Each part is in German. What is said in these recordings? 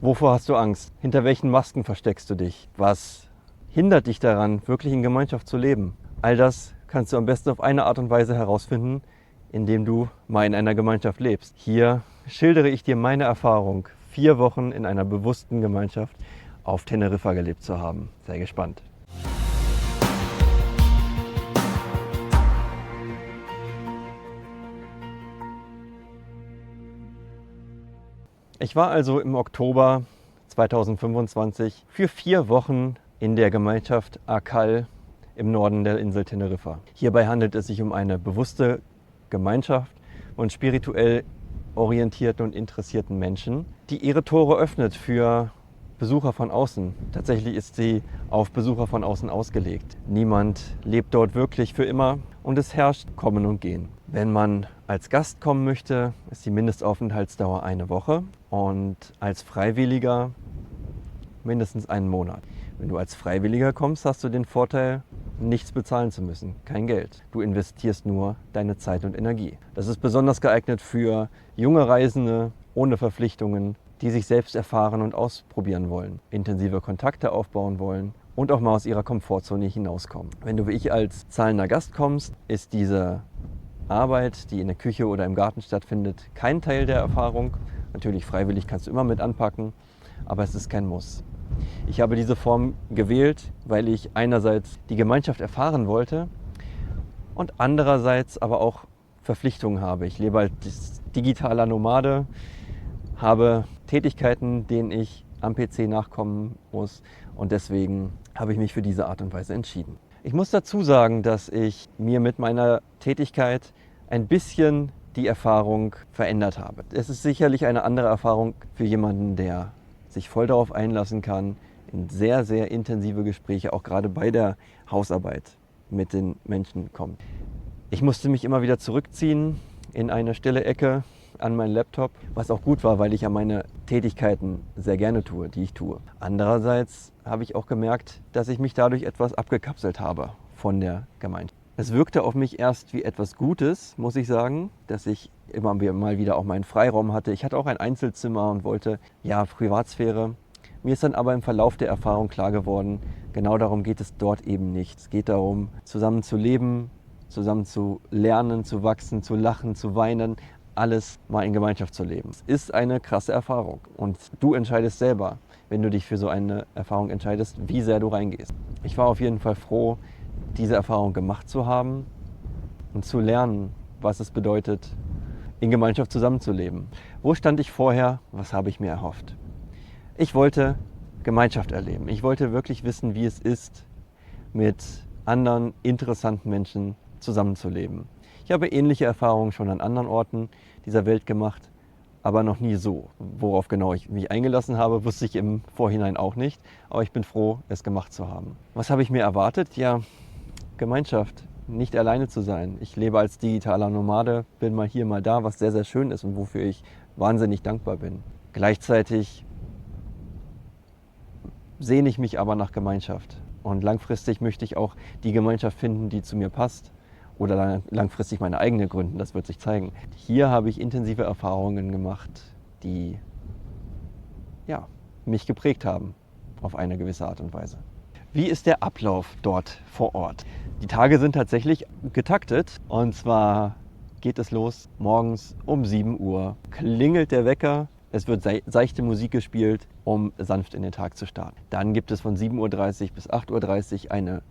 Wovor hast du Angst? Hinter welchen Masken versteckst du dich? Was hindert dich daran, wirklich in Gemeinschaft zu leben? All das kannst du am besten auf eine Art und Weise herausfinden, indem du mal in einer Gemeinschaft lebst. Hier schildere ich dir meine Erfahrung, 4 Wochen in einer bewussten Gemeinschaft auf Teneriffa gelebt zu haben. Sei gespannt. Ich war also im Oktober 2025 für 4 Wochen in der Gemeinschaft Akal im Norden der Insel Teneriffa. Hierbei handelt es sich um eine bewusste Gemeinschaft von spirituell orientierten und interessierten Menschen, die ihre Tore öffnet für Besucher von außen. Tatsächlich ist sie auf Besucher von außen ausgelegt. Niemand lebt dort wirklich für immer und es herrscht Kommen und Gehen. Wenn man als Gast kommen möchte, ist die Mindestaufenthaltsdauer 1 Woche und als Freiwilliger mindestens 1 Monat. Wenn du als Freiwilliger kommst, hast du den Vorteil, nichts bezahlen zu müssen, kein Geld. Du investierst nur deine Zeit und Energie. Das ist besonders geeignet für junge Reisende ohne Verpflichtungen, die sich selbst erfahren und ausprobieren wollen, intensive Kontakte aufbauen wollen und auch mal aus ihrer Komfortzone hinauskommen. Wenn du wie ich als zahlender Gast kommst, ist diese Arbeit, die in der Küche oder im Garten stattfindet, kein Teil der Erfahrung. Natürlich freiwillig kannst du immer mit anpacken, aber es ist kein Muss. Ich habe diese Form gewählt, weil ich einerseits die Gemeinschaft erfahren wollte und andererseits aber auch Verpflichtungen habe. Ich lebe als digitaler Nomade, habe Tätigkeiten, denen ich am PC nachkommen muss und deswegen habe ich mich für diese Art und Weise entschieden. Ich muss dazu sagen, dass ich mir mit meiner Tätigkeit ein bisschen die Erfahrung verändert habe. Es ist sicherlich eine andere Erfahrung für jemanden, der sich voll darauf einlassen kann, in sehr, sehr intensive Gespräche, auch gerade bei der Hausarbeit mit den Menschen kommt. Ich musste mich immer wieder zurückziehen in eine stille Ecke an meinen Laptop, was auch gut war, weil ich ja meine Tätigkeiten sehr gerne tue, die ich tue. Andererseits habe ich auch gemerkt, dass ich mich dadurch etwas abgekapselt habe von der Gemeinschaft. Es wirkte auf mich erst wie etwas Gutes, muss ich sagen, dass ich immer mal wieder auch meinen Freiraum hatte. Ich hatte auch ein Einzelzimmer und wollte, ja, Privatsphäre. Mir ist dann aber im Verlauf der Erfahrung klar geworden, genau darum geht es dort eben nicht. Es geht darum, zusammen zu leben, zusammen zu lernen, zu wachsen, zu lachen, zu weinen, alles mal in Gemeinschaft zu leben. Es ist eine krasse Erfahrung und du entscheidest selber, wenn du dich für so eine Erfahrung entscheidest, wie sehr du reingehst. Ich war auf jeden Fall froh, diese Erfahrung gemacht zu haben und zu lernen, was es bedeutet, in Gemeinschaft zusammenzuleben. Wo stand ich vorher? Was habe ich mir erhofft? Ich wollte Gemeinschaft erleben. Ich wollte wirklich wissen, wie es ist, mit anderen interessanten Menschen zusammenzuleben. Ich habe ähnliche Erfahrungen schon an anderen Orten dieser Welt gemacht, aber noch nie so. Worauf genau ich mich eingelassen habe, wusste ich im Vorhinein auch nicht, aber ich bin froh, es gemacht zu haben. Was habe ich mir erwartet? Ja, Gemeinschaft, nicht alleine zu sein. Ich lebe als digitaler Nomade, bin mal hier, mal da, was sehr, sehr schön ist und wofür ich wahnsinnig dankbar bin. Gleichzeitig sehne ich mich aber nach Gemeinschaft. Und langfristig möchte ich auch die Gemeinschaft finden, die zu mir passt. Oder langfristig meine eigene gründen, das wird sich zeigen. Hier habe ich intensive Erfahrungen gemacht, die ja, mich geprägt haben auf eine gewisse Art und Weise. Wie ist der Ablauf dort vor Ort? Die Tage sind tatsächlich getaktet und zwar geht es los morgens um 7 Uhr. Klingelt der Wecker, es wird seichte Musik gespielt, um sanft in den Tag zu starten. Dann gibt es von 7:30 Uhr bis 8:30 Uhr eine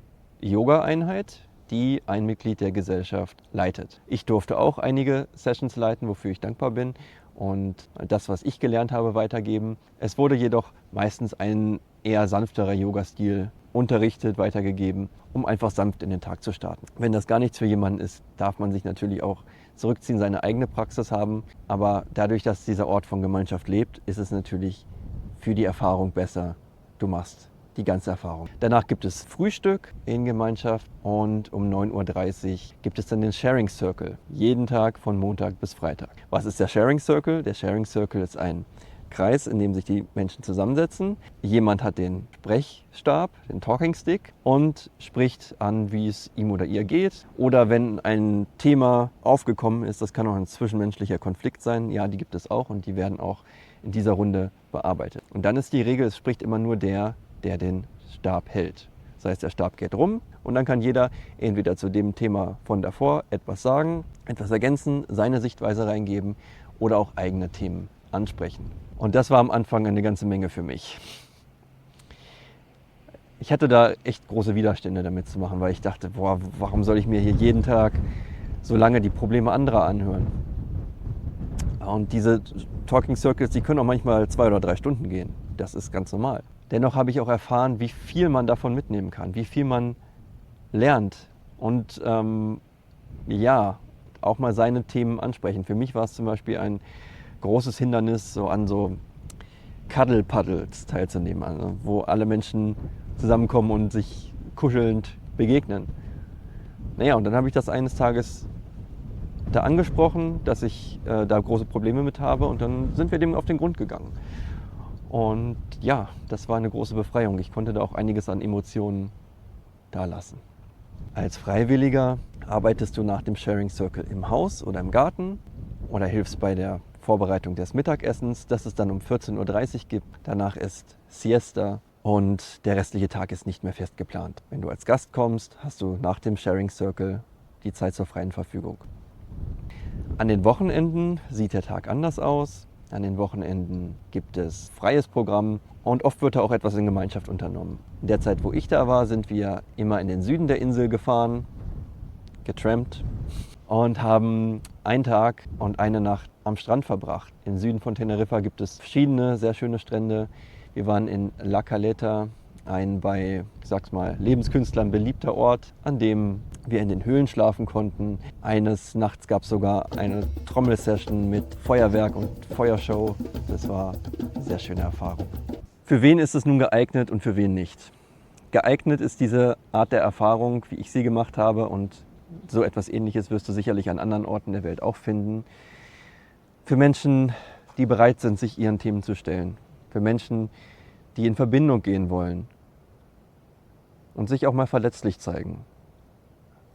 Yoga-Einheit, die ein Mitglied der Gesellschaft leitet. Ich durfte auch einige Sessions leiten, wofür ich dankbar bin und das, was ich gelernt habe, weitergeben. Es wurde jedoch meistens ein eher sanfterer Yoga-Stil unterrichtet, weitergegeben, um einfach sanft in den Tag zu starten. Wenn das gar nichts für jemanden ist, darf man sich natürlich auch zurückziehen, seine eigene Praxis haben. Aber dadurch, dass dieser Ort von Gemeinschaft lebt, ist es natürlich für die Erfahrung besser. Du machst die ganze Erfahrung. Danach gibt es Frühstück in Gemeinschaft und um 9:30 Uhr gibt es dann den Sharing Circle. Jeden Tag von Montag bis Freitag. Was ist der Sharing Circle? Der Sharing Circle ist ein Kreis, in dem sich die Menschen zusammensetzen. Jemand hat den Sprechstab, den Talking Stick und spricht an, wie es ihm oder ihr geht. Oder wenn ein Thema aufgekommen ist, das kann auch ein zwischenmenschlicher Konflikt sein, ja, die gibt es auch und die werden auch in dieser Runde bearbeitet. Und dann ist die Regel, es spricht immer nur der, der den Stab hält. Das heißt, der Stab geht rum und dann kann jeder entweder zu dem Thema von davor etwas sagen, etwas ergänzen, seine Sichtweise reingeben oder auch eigene Themen ansprechen. Und das war am Anfang eine ganze Menge für mich. Ich hatte da echt große Widerstände damit zu machen, weil ich dachte, boah, warum soll ich mir hier jeden Tag so lange die Probleme anderer anhören? Und diese Talking Circles, die können auch manchmal 2 oder 3 Stunden gehen. Das ist ganz normal. Dennoch habe ich auch erfahren, wie viel man davon mitnehmen kann, wie viel man lernt und ja, auch mal seine Themen ansprechen. Für mich war es zum Beispiel ein großes Hindernis, so an so Cuddle-Puddles teilzunehmen, also wo alle Menschen zusammenkommen und sich kuschelnd begegnen. Naja, und dann habe ich das eines Tages da angesprochen, dass ich da große Probleme mit habe und dann sind wir dem auf den Grund gegangen. Und ja, das war eine große Befreiung. Ich konnte da auch einiges an Emotionen da lassen. Als Freiwilliger arbeitest du nach dem Sharing Circle im Haus oder im Garten oder hilfst bei der Vorbereitung des Mittagessens, das es dann um 14:30 Uhr gibt. Danach ist Siesta und der restliche Tag ist nicht mehr fest geplant. Wenn du als Gast kommst, hast du nach dem Sharing Circle die Zeit zur freien Verfügung. An den Wochenenden sieht der Tag anders aus. An den Wochenenden gibt es freies Programm und oft wird da auch etwas in Gemeinschaft unternommen. In der Zeit, wo ich da war, sind wir immer in den Süden der Insel gefahren, getrampt und haben einen Tag und eine Nacht am Strand verbracht. Im Süden von Teneriffa gibt es verschiedene sehr schöne Strände. Wir waren in La Caleta, ein bei, ich sag's mal, Lebenskünstlern beliebter Ort, an dem wir in den Höhlen schlafen konnten. Eines Nachts gab es sogar eine Trommelsession mit Feuerwerk und Feuershow. Das war eine sehr schöne Erfahrung. Für wen ist es nun geeignet und für wen nicht? Geeignet ist diese Art der Erfahrung, wie ich sie gemacht habe, und so etwas Ähnliches wirst du sicherlich an anderen Orten der Welt auch finden. Für Menschen, die bereit sind, sich ihren Themen zu stellen. Für Menschen, die in Verbindung gehen wollen und sich auch mal verletzlich zeigen.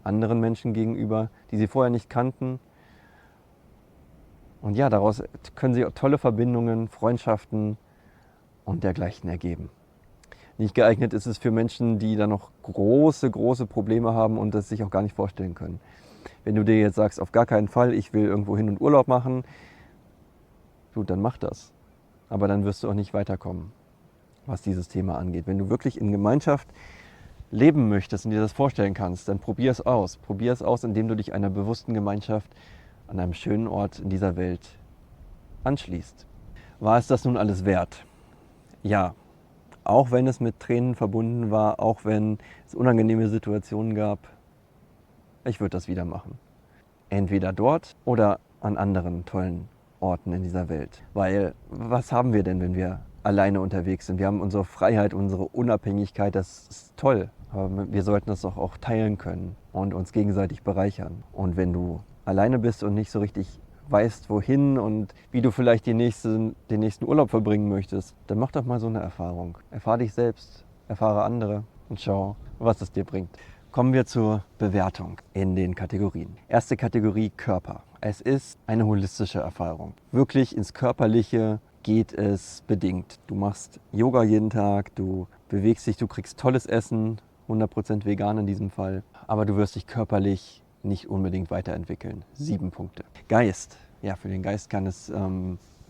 Anderen Menschen gegenüber, die sie vorher nicht kannten. Und ja, daraus können sie tolle Verbindungen, Freundschaften und dergleichen ergeben. Nicht geeignet ist es für Menschen, die da noch große Probleme haben und das sich auch gar nicht vorstellen können. Wenn du dir jetzt sagst, auf gar keinen Fall, ich will irgendwo hin und Urlaub machen, gut, dann mach das. Aber dann wirst du auch nicht weiterkommen, was dieses Thema angeht. Wenn du wirklich in Gemeinschaft leben möchtest und dir das vorstellen kannst, dann probier es aus. Probier es aus, indem du dich einer bewussten Gemeinschaft an einem schönen Ort in dieser Welt anschließt. War es das nun alles wert? Ja, auch wenn es mit Tränen verbunden war, auch wenn es unangenehme Situationen gab, ich würde das wieder machen. Entweder dort oder an anderen tollen Orten in dieser Welt. Weil was haben wir denn, wenn wir alleine unterwegs sind? Wir haben unsere Freiheit, unsere Unabhängigkeit, das ist toll. Aber wir sollten das doch auch teilen können und uns gegenseitig bereichern. Und wenn du alleine bist und nicht so richtig weißt, wohin und wie du vielleicht den nächsten Urlaub verbringen möchtest, dann mach doch mal so eine Erfahrung. Erfahr dich selbst, erfahre andere und schau, was es dir bringt. Kommen wir zur Bewertung in den Kategorien. Erste Kategorie: Körper. Es ist eine holistische Erfahrung. Wirklich ins Körperliche geht es bedingt. Du machst Yoga jeden Tag, du bewegst dich, du kriegst tolles Essen, 100% vegan in diesem Fall, aber du wirst dich körperlich nicht unbedingt weiterentwickeln. 7 Punkte. Geist. Ja, für den Geist kann es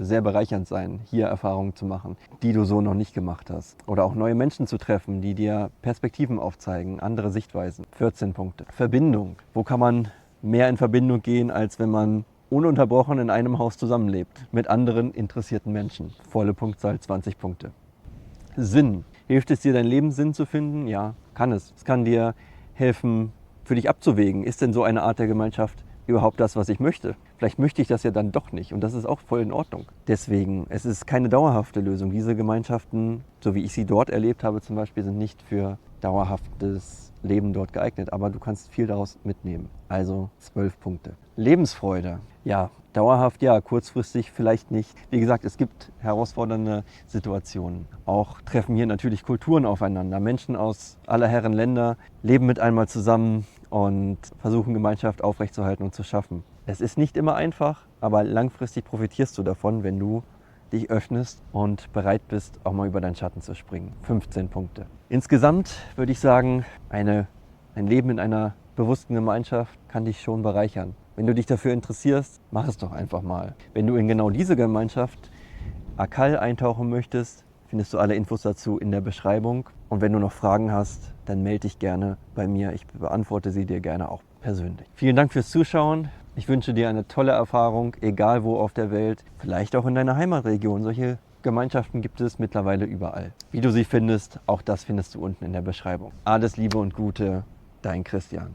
sehr bereichernd sein, hier Erfahrungen zu machen, die du so noch nicht gemacht hast. Oder auch neue Menschen zu treffen, die dir Perspektiven aufzeigen, andere Sichtweisen. 14 Punkte. Verbindung. Wo kann man mehr in Verbindung gehen, als wenn man ununterbrochen in einem Haus zusammenlebt, mit anderen interessierten Menschen? Volle Punktzahl, 20 Punkte. Sinn. Hilft es dir, deinen Lebenssinn zu finden? Ja, kann es. Es kann dir helfen, für dich abzuwägen. Ist denn so eine Art der Gemeinschaft überhaupt das, was ich möchte? Vielleicht möchte ich das ja dann doch nicht und das ist auch voll in Ordnung. Deswegen, es ist keine dauerhafte Lösung. Diese Gemeinschaften, so wie ich sie dort erlebt habe zum Beispiel, sind nicht für dauerhaftes Leben dort geeignet, aber du kannst viel daraus mitnehmen. Also 12 Punkte. Lebensfreude. Ja, dauerhaft ja, kurzfristig vielleicht nicht. Wie gesagt, es gibt herausfordernde Situationen. Auch treffen hier natürlich Kulturen aufeinander. Menschen aus aller Herren Länder leben mit einmal zusammen und versuchen Gemeinschaft aufrechtzuerhalten und zu schaffen. Es ist nicht immer einfach, aber langfristig profitierst du davon, wenn du dich öffnest und bereit bist, auch mal über deinen Schatten zu springen. 15 Punkte. Insgesamt würde ich sagen, ein Leben in einer bewussten Gemeinschaft kann dich schon bereichern. Wenn du dich dafür interessierst, mach es doch einfach mal. Wenn du in genau diese Gemeinschaft ACAL eintauchen möchtest, findest du alle Infos dazu in der Beschreibung. Und wenn du noch Fragen hast, dann melde dich gerne bei mir. Ich beantworte sie dir gerne auch persönlich. Vielen Dank fürs Zuschauen. Ich wünsche dir eine tolle Erfahrung, egal wo auf der Welt, vielleicht auch in deiner Heimatregion. Solche Gemeinschaften gibt es mittlerweile überall. Wie du sie findest, auch das findest du unten in der Beschreibung. Alles Liebe und Gute, dein Christian.